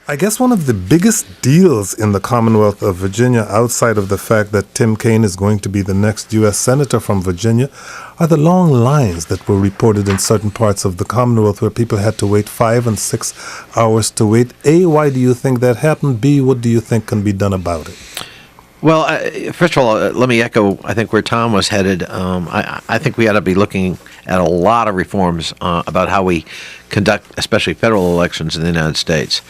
I guess one of the biggest deals in the Commonwealth of Virginia, outside of the fact that Tim Kaine is going to be the next U.S. Senator from Virginia, are the long lines that were reported in certain parts of the Commonwealth where people had to wait 5 and 6 hours to wait. A, why do you think that happened? B, what do you think can be done about it? Well, first of all, let me echo, I think, where Tom was headed. I think we ought to be looking at a lot of reforms about how we conduct, especially federal elections in the United States.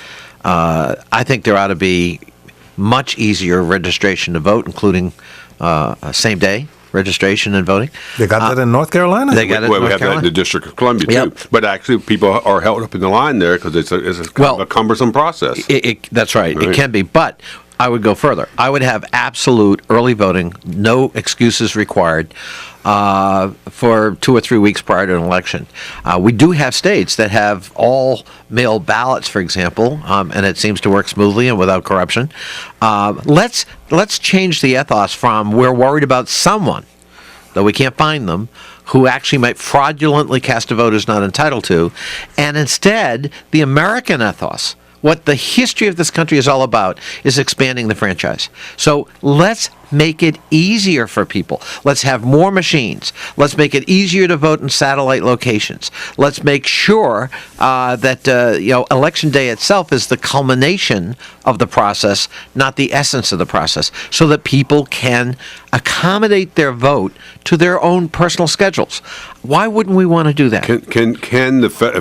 I think there ought to be much easier registration to vote, including same-day registration and voting. They got that in North Carolina? They got it in North We have Carolina. that in the District of Columbia, Yep. too. But actually, people are held up in the line there because it's a kind of a cumbersome process. That's right. It can be. But I would go further. I would have absolute early voting, no excuses required, for 2 or 3 weeks prior to an election. We do have states that have all mail ballots, for example, and it seems to work smoothly and without corruption. Let's change the ethos from we're worried about someone, though we can't find them, who actually might fraudulently cast a vote who's not entitled to, and instead the American ethos. What the history of this country is all about is expanding the franchise. So let's make it easier for people. Let's have more machines. Let's make it easier to vote in satellite locations. Let's make sure that Election Day itself is the culmination of the process, not the essence of the process, so that people can accommodate their vote to their own personal schedules. Why wouldn't we want to do that?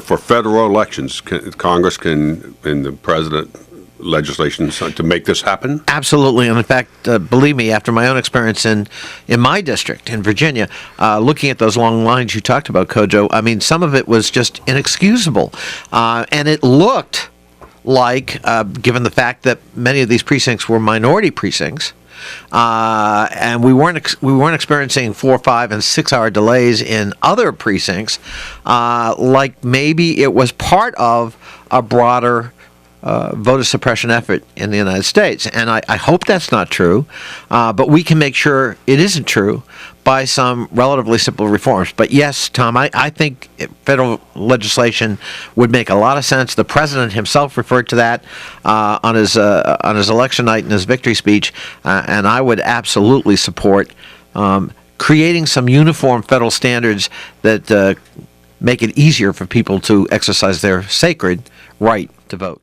For federal elections, Congress and the president legislation to make this happen? Absolutely, and in fact, believe me, after my own experience in my district in Virginia, looking at those long lines you talked about, Kojo, I mean, some of it was just inexcusable, and it looked like, given the fact that many of these precincts were minority precincts, and we weren't experiencing 4, 5, and 6 hour delays in other precincts, like maybe it was part of a broader voter suppression effort in the United States. And I hope that's not true, but we can make sure it isn't true by some relatively simple reforms. But yes, Tom, I think federal legislation would make a lot of sense. The president himself referred to that on his election night in his victory speech, and I would absolutely support creating some uniform federal standards that make it easier for people to exercise their sacred right to vote.